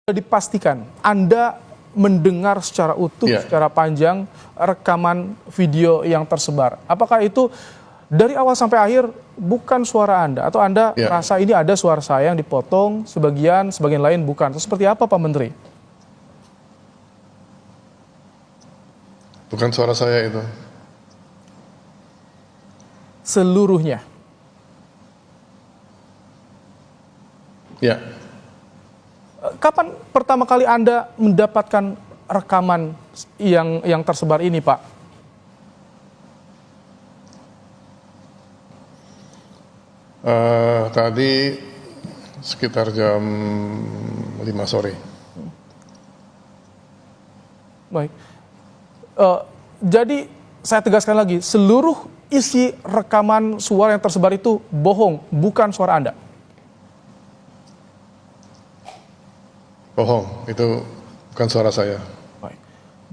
Dipastikan Anda mendengar secara utuh, secara panjang rekaman video yang tersebar. Apakah itu dari awal sampai akhir bukan suara Anda? Atau Anda merasa ini ada suara saya yang dipotong, sebagian lain bukan? Atau seperti apa Pak Menteri? Bukan suara saya itu. Seluruhnya? Ya. Kapan pertama kali Anda mendapatkan rekaman yang tersebar ini, Pak? Tadi sekitar jam 5 sore. Baik. Jadi saya tegaskan lagi, seluruh isi rekaman suara yang tersebar itu bohong, bukan suara Anda. Bohong, itu bukan suara saya. Baik.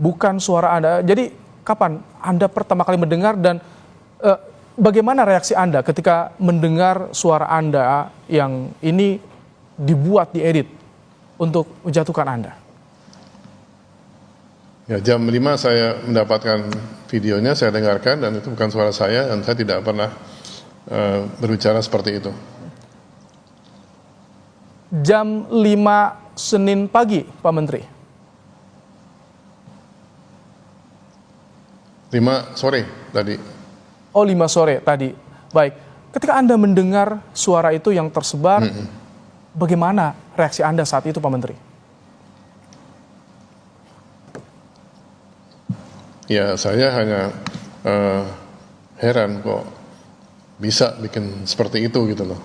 Bukan suara Anda. Jadi kapan Anda pertama kali mendengar dan bagaimana reaksi Anda ketika mendengar suara Anda yang ini dibuat, diedit untuk menjatuhkan Anda? Ya, jam 5 saya mendapatkan videonya, saya dengarkan dan itu bukan suara saya dan saya tidak pernah berbicara seperti itu. Jam 5 Senin pagi, Pak Menteri? 5 sore tadi. Oh, 5 sore tadi. Baik. Ketika Anda mendengar suara itu yang tersebar, bagaimana reaksi Anda saat itu, Pak Menteri? Ya, saya hanya heran kok bisa bikin seperti itu gitu loh.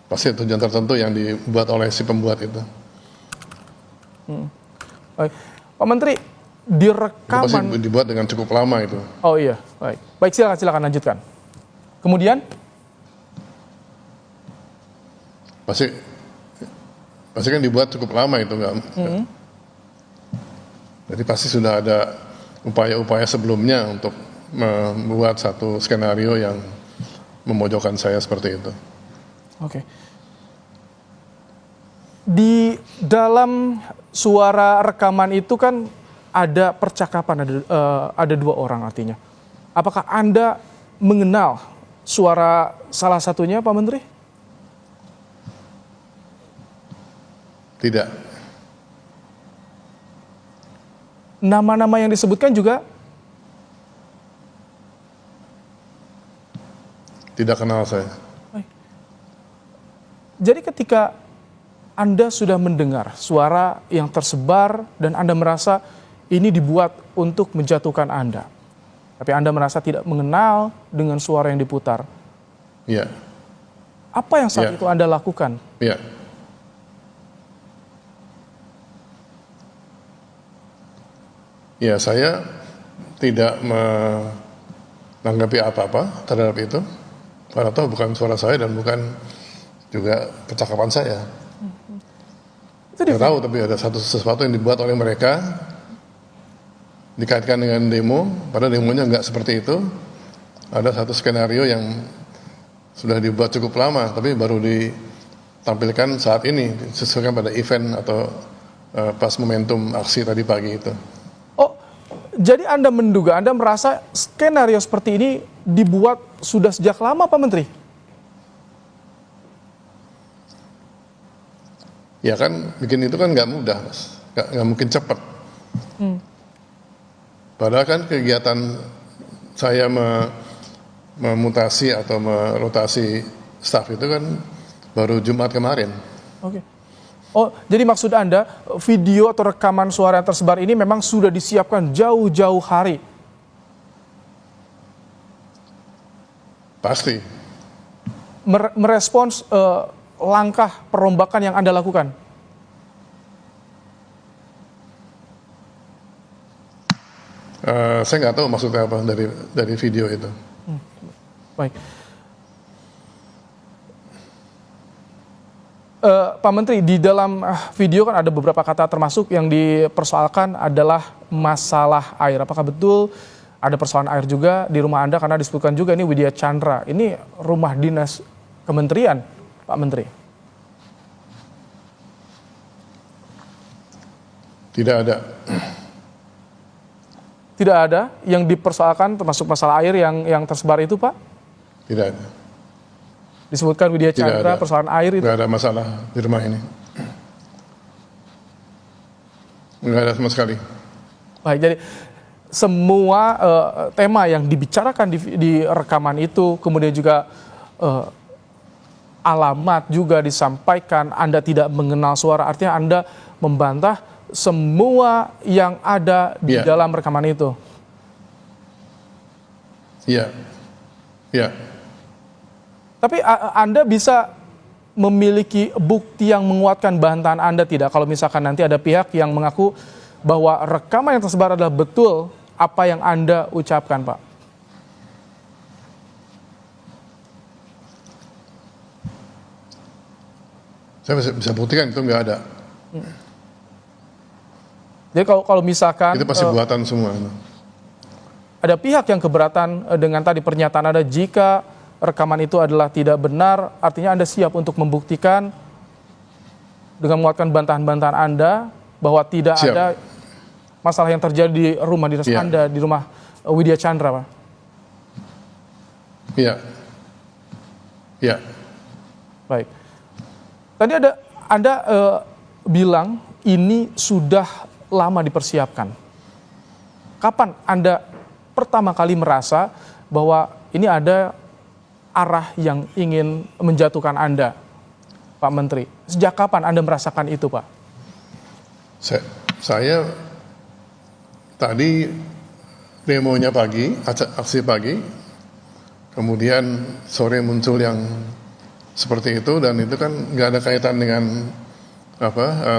Pasti tujuan tertentu yang dibuat oleh si pembuat itu. Baik. Pak Menteri, di rekaman... Itu pasti dibuat dengan cukup lama itu. Oh iya, baik. Baik, silakan lanjutkan. Kemudian? Pasti kan dibuat cukup lama itu, enggak? Jadi pasti sudah ada upaya-upaya sebelumnya untuk membuat satu skenario yang memojokkan saya seperti itu. Oke. Di dalam suara rekaman itu kan ada percakapan, ada 2 orang artinya. Apakah Anda mengenal suara salah satunya, Pak Menteri? Tidak. Nama-nama yang disebutkan juga? Tidak kenal saya. Jadi ketika Anda sudah mendengar suara yang tersebar dan Anda merasa ini dibuat untuk menjatuhkan Anda, tapi Anda merasa tidak mengenal dengan suara yang diputar. Iya. Apa yang saat itu Anda lakukan? Iya. Ya, saya tidak menanggapi apa-apa terhadap itu. Karena tahu bukan suara saya dan bukan juga percakapan saya. Saya tahu, tapi ada sesuatu yang dibuat oleh mereka dikaitkan dengan demo, padahal demonya nggak seperti itu. Ada satu skenario yang sudah dibuat cukup lama, tapi baru ditampilkan saat ini, disesuaikan pada event atau pas momentum aksi tadi pagi itu. Oh, jadi Anda menduga, Anda merasa skenario seperti ini dibuat sudah sejak lama, Pak Menteri? Ya kan, bikin itu kan nggak mudah, Mas. Nggak mungkin cepat. Padahal kan kegiatan saya memutasi atau merotasi staf itu kan baru Jumat kemarin. Oke. Oh, jadi maksud Anda video atau rekaman suara yang tersebar ini memang sudah disiapkan jauh-jauh hari? Pasti. Merespons langkah perombakan yang Anda lakukan? Saya nggak tahu maksudnya apa dari video itu. Baik. Pak Menteri, di dalam video kan ada beberapa kata termasuk yang dipersoalkan adalah masalah air. Apakah betul ada persoalan air juga di rumah Anda? Karena disebutkan juga ini Widya Chandra. Ini rumah dinas kementerian, Pak Menteri. Tidak ada. Tidak ada yang dipersoalkan termasuk masalah air yang tersebar itu, Pak? Tidak ada. Disebutkan Widya Tidak Chandra ada. persoalan air itu. Tidak ada masalah di rumah ini. Nggak ada sama sekali. Baik, jadi semua tema yang dibicarakan di rekaman itu, kemudian juga alamat juga disampaikan, Anda tidak mengenal suara, artinya Anda membantah semua yang ada di dalam rekaman itu. Iya. Iya. Tapi Anda bisa memiliki bukti yang menguatkan bantahan Anda tidak? Kalau misalkan nanti ada pihak yang mengaku bahwa rekaman yang tersebar adalah betul apa yang Anda ucapkan, Pak? Saya bisa buktikan itu nggak ada. Jadi kalau misalkan Itu pasti buatan semua. ada pihak yang keberatan dengan tadi pernyataan Anda, jika rekaman itu adalah tidak benar, artinya Anda siap untuk membuktikan dengan menguatkan bantahan-bantahan Anda bahwa tidak ada masalah yang terjadi di rumah dinas Anda, di rumah Widya Chandra, Pak? Iya. Iya. Baik. Tadi Anda bilang ini sudah lama dipersiapkan. Kapan Anda pertama kali merasa bahwa ini ada arah yang ingin menjatuhkan Anda, Pak Menteri? Sejak kapan Anda merasakan itu, Pak? Saya tadi demonya pagi, aksi pagi, kemudian sore muncul yang seperti itu, dan itu kan nggak ada kaitan dengan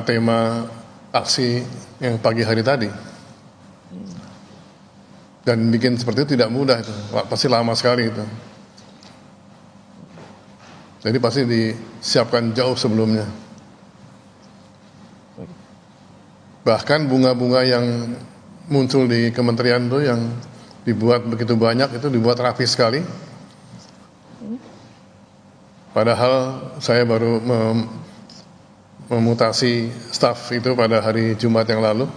tema aksi yang pagi hari tadi. Dan bikin seperti itu tidak mudah, itu pasti lama sekali itu. Jadi pasti disiapkan jauh sebelumnya. Bahkan bunga-bunga yang muncul di kementerian itu yang dibuat begitu banyak, itu dibuat rapi sekali. Padahal saya baru memutasi staf itu pada hari Jumat yang lalu.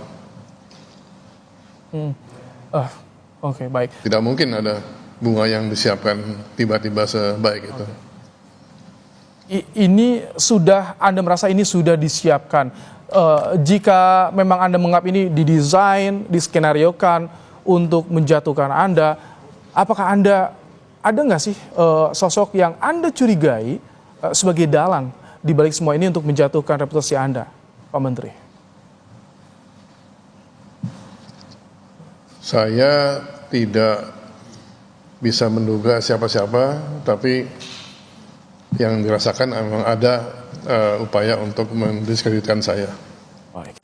Oke, baik. Tidak mungkin ada bunga yang disiapkan tiba-tiba sebaik itu. Ini sudah, Anda merasa ini sudah disiapkan. Jika memang Anda menganggap ini didesain, diskenariokan untuk menjatuhkan Anda, apakah Anda ada nggak sih sosok yang Anda curigai sebagai dalang di balik semua ini untuk menjatuhkan reputasi Anda, Pak Menteri? Saya tidak bisa menduga siapa-siapa, tapi yang dirasakan memang ada upaya untuk mendiskreditkan saya. Baik.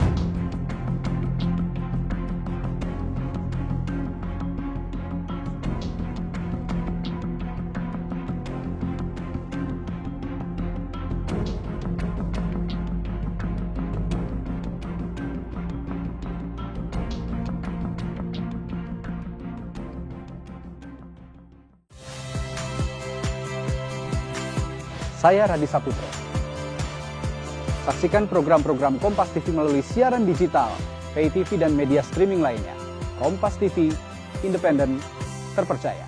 Saya Radi Saputro. Saksikan program-program Kompas TV melalui siaran digital, pay TV dan media streaming lainnya. Kompas TV, independen, terpercaya.